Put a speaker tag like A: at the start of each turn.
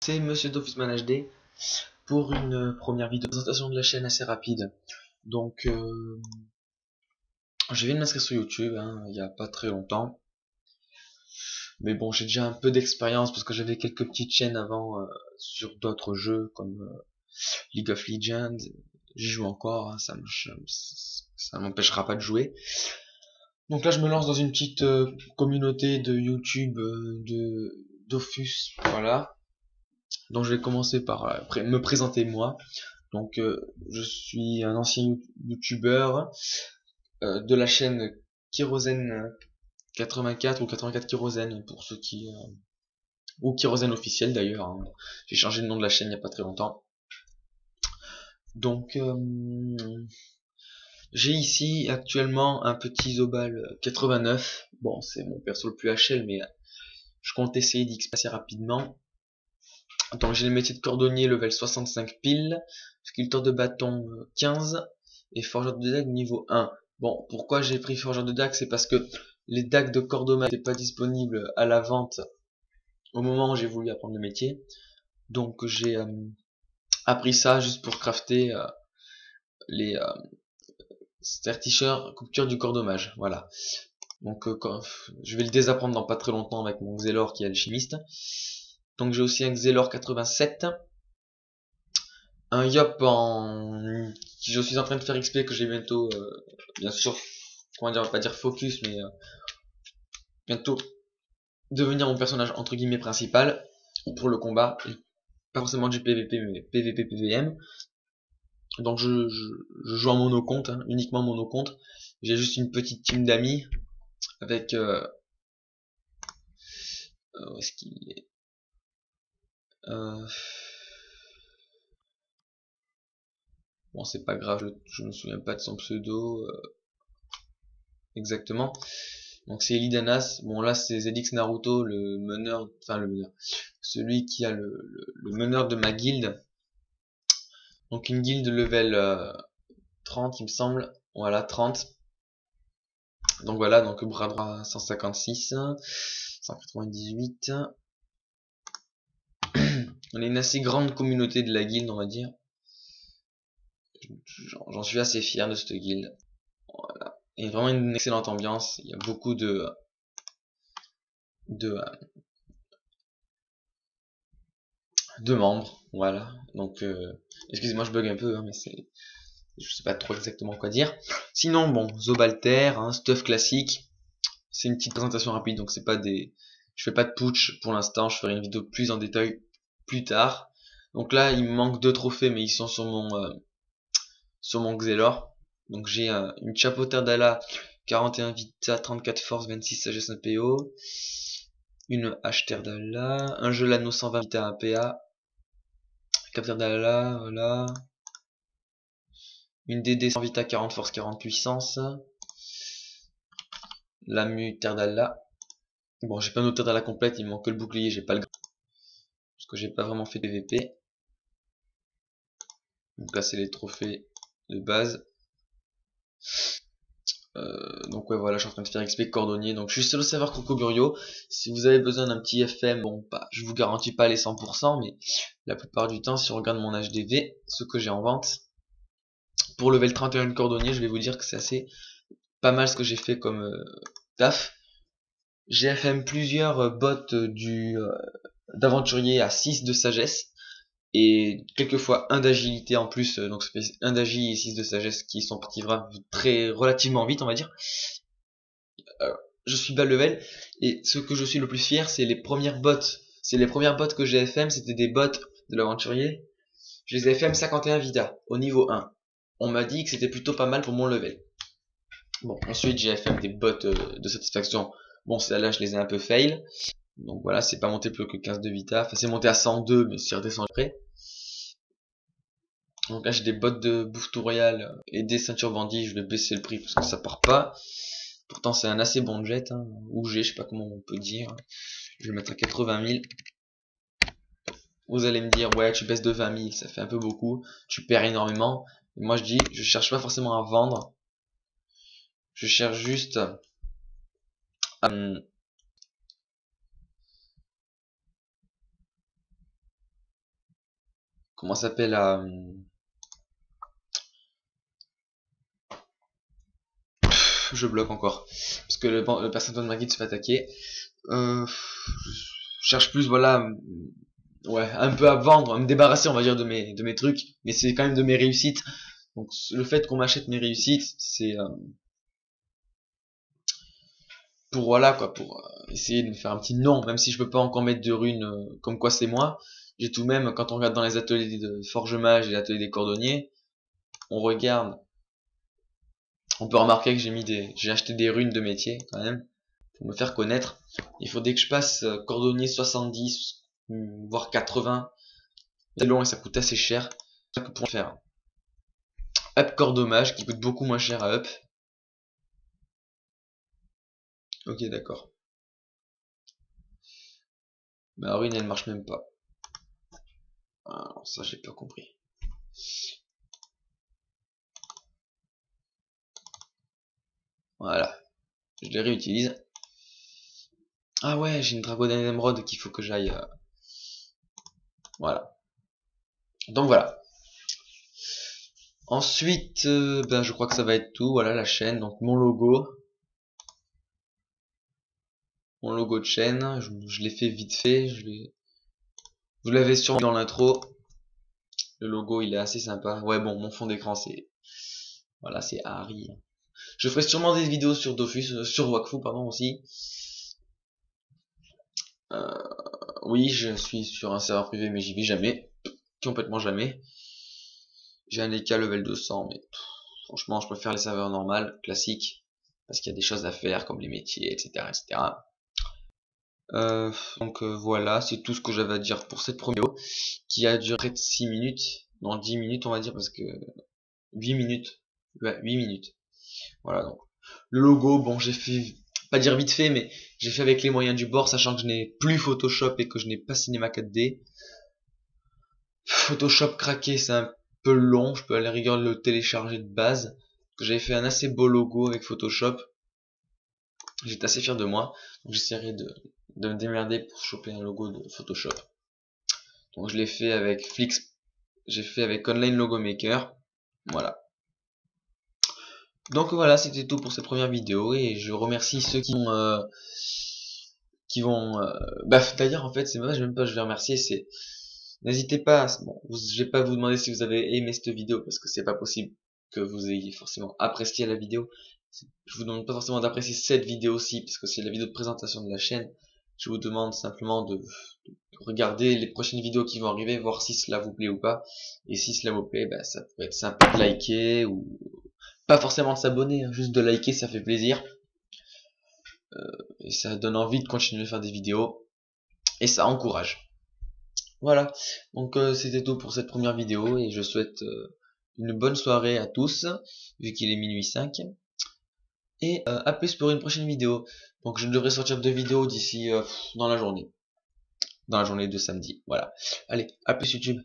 A: C'est Monsieur Dofusman HD pour une première vidéo de présentation de la chaîne assez rapide. Donc, je viens de m'inscrire sur YouTube il y a pas très longtemps. Mais bon, j'ai déjà un peu d'expérience parce que j'avais quelques petites chaînes avant sur d'autres jeux comme League of Legends. J'y joue encore, ça m'empêchera pas de jouer. Donc là, je me lance dans une petite communauté de YouTube de Dofus, voilà. Donc je vais commencer par me présenter moi. Donc je suis un ancien youtubeur de la chaîne Kérosène 84 ou 84 Kérosène pour ceux qui ou Kérosène officiel d'ailleurs. J'ai changé le nom de la chaîne il n'y a pas très longtemps. Donc j'ai ici actuellement un petit Zobal 89. Bon, c'est mon perso le plus HL, mais je compte essayer d'XP assez rapidement. Donc j'ai le métier de cordonnier level 65 pile, sculpteur de bâton 15 et forgeur de dague niveau 1. Bon, pourquoi j'ai pris forgeur de dague? C'est parce que les dagues de cordoma n'étaient pas disponibles à la vente au moment où j'ai voulu apprendre le métier. Donc j'ai appris ça juste pour crafter les serticheurs couture du cordomage. Voilà. Donc je vais le désapprendre dans pas très longtemps avec mon Xelor qui est alchimiste. Donc j'ai aussi un Xelor 87. Un Yop je suis en train de faire XP que j'ai bientôt, bien sûr, comment dire, on va pas dire focus, mais bientôt devenir mon personnage entre guillemets principal pour le combat, pas forcément du PVP mais PVP PVM. Donc je joue en mono-compte, uniquement mono-compte. J'ai juste une petite team d'amis avec où est-ce qu'il est bon, c'est pas grave, je me souviens pas de son pseudo exactement. Donc c'est Elidanas. Bon là c'est Zelix Naruto, le meneur, enfin le meneur, celui qui a le meneur de ma guilde. Donc une guilde level 30 il me semble. Voilà 30. Donc voilà, donc bras droit 156, 198. On est une assez grande communauté de la guilde on va dire. J'en suis assez fier de cette guilde. Voilà. Et vraiment une excellente ambiance. Il y a beaucoup de membres, voilà. Donc, excusez-moi, je bug un peu, mais je sais pas trop exactement quoi dire. Sinon, bon, Zobalter, stuff classique. C'est une petite présentation rapide, donc c'est pas je fais pas de putsch pour l'instant. Je ferai une vidéo plus en détail plus tard. Donc là, il me manque 2 trophées, mais ils sont sur mon Xelor. Donc j'ai une chapeauterre d'Ala, 41 Vita, 34 Force, 26 Sagesse PO. Une H-Terre d'Ala, un Gelano 120 Vita APA. Capteur d'Ala, voilà. Une DD 100 Vita 40 force 40 puissance. La Mu Terre d'Alla. Bon, j'ai pas une Terre d'Alla complète, il me manque que le bouclier, j'ai pas le parce que j'ai pas vraiment fait PVP. Donc là c'est les trophées de base. Donc ouais voilà, je suis en train de faire XP cordonnier. Donc je suis seul au serveur Crocoburio. Si vous avez besoin d'un petit FM, bon bah je vous garantis pas les 100%, mais la plupart du temps si on regarde mon HDV, ce que j'ai en vente, pour level 31 cordonnier, je vais vous dire que c'est assez pas mal ce que j'ai fait comme taf. J'ai FM plusieurs bots d'aventurier à 6 de sagesse et quelquefois 1 d'agilité en plus, donc ça fait 1 d'agi et 6 de sagesse qui sont partis relativement vite on va dire. Je suis bas level et ce que je suis le plus fier c'est les premières bots. C'est les premières bots que j'ai FM, c'était des bots de l'aventurier. Je les ai FM 51 Vida au niveau 1. On m'a dit que c'était plutôt pas mal pour mon level. Bon, ensuite j'ai FM des bots de satisfaction. Bon, celle-là je les ai un peu fail. Donc voilà, c'est pas monté plus que 15 de Vita. Enfin, c'est monté à 102, mais c'est redescendu après. Donc là, j'ai des bottes de bouffe tout royal et des ceintures bandits. Je vais baisser le prix parce que ça part pas. Pourtant, c'est un assez bon jet, ou G, je sais pas comment on peut dire. Je vais le mettre à 80 000. Vous allez me dire, ouais, tu baisses de 20 000, ça fait un peu beaucoup. Tu perds énormément. Et moi, je dis, je cherche pas forcément à vendre. Je cherche juste à comment ça s'appelle à je bloque encore parce que le personnage de ma guide se fait attaquer. Je cherche plus, voilà, ouais, un peu à vendre, à me débarrasser, on va dire, de mes trucs, mais c'est quand même de mes réussites. Donc le fait qu'on m'achète mes réussites, c'est pour, voilà quoi, pour essayer de me faire un petit nom, même si je peux pas encore mettre de runes comme quoi c'est moi. J'ai tout de même, quand on regarde dans les ateliers de forge mage et l'atelier des cordonniers, on regarde, on peut remarquer que j'ai acheté des runes de métier quand même pour me faire connaître. Il faudrait que je passe cordonnier 70 voire 80. C'est long et ça coûte assez cher pour faire up cordommage qui coûte beaucoup moins cher à up. Ok, d'accord. Ma rune elle marche même pas. Alors ça j'ai pas compris. Voilà, je les réutilise. Ah ouais, j'ai une dragonne émeraude qu'il faut que j'aille. Voilà. Donc voilà. Ensuite, ben je crois que ça va être tout. Voilà la chaîne. Donc mon logo de chaîne. Je l'ai fait vite fait. Vous l'avez sûrement dans l'intro. Le logo il est assez sympa. Ouais bon, mon fond d'écran c'est, voilà, c'est Harry. Je ferai sûrement des vidéos sur Dofus, sur Wakfu pardon aussi. Oui, je suis sur un serveur privé mais j'y vais jamais. Complètement jamais. J'ai un EK level 200 mais franchement je préfère les serveurs normaux, classiques. Parce qu'il y a des choses à faire comme les métiers, etc. etc. Donc voilà, c'est tout ce que j'avais à dire pour cette première vidéo qui a duré de 6 minutes, non 10 minutes on va dire parce que 8 minutes, ouais 8 minutes. Voilà donc le logo, bon j'ai fait, pas dire vite fait mais j'ai fait avec les moyens du bord sachant que je n'ai plus Photoshop et que je n'ai pas Cinema 4D. Photoshop craqué c'est un peu long, je peux à la rigueur le télécharger de base. Que j'avais fait un assez beau logo avec Photoshop. J'étais assez fier de moi, donc j'essaierai de me démerder pour choper un logo de Photoshop. Donc je l'ai fait avec Flix, j'ai fait avec Online Logo Maker, voilà. Donc voilà, c'était tout pour cette première vidéo et je remercie ceux qui vont, bah d'ailleurs en fait c'est même pas je vais remercier, c'est, n'hésitez pas, bon, je vais pas vous demander si vous avez aimé cette vidéo parce que c'est pas possible que vous ayez forcément apprécié la vidéo. Je vous demande pas forcément d'apprécier cette vidéo-ci parce que c'est la vidéo de présentation de la chaîne. Je vous demande simplement de regarder les prochaines vidéos qui vont arriver, voir si cela vous plaît ou pas. Et si cela vous plaît, bah, ça peut être sympa de liker ou pas forcément de s'abonner, hein, juste de liker, ça fait plaisir. Et ça donne envie de continuer à faire des vidéos. Et ça encourage. Voilà, donc c'était tout pour cette première vidéo et je souhaite une bonne soirée à tous, vu qu'il est minuit 5. Et à plus pour une prochaine vidéo. Donc je devrais sortir 2 vidéos d'ici dans la journée. Dans la journée de samedi. Voilà. Allez, à plus YouTube.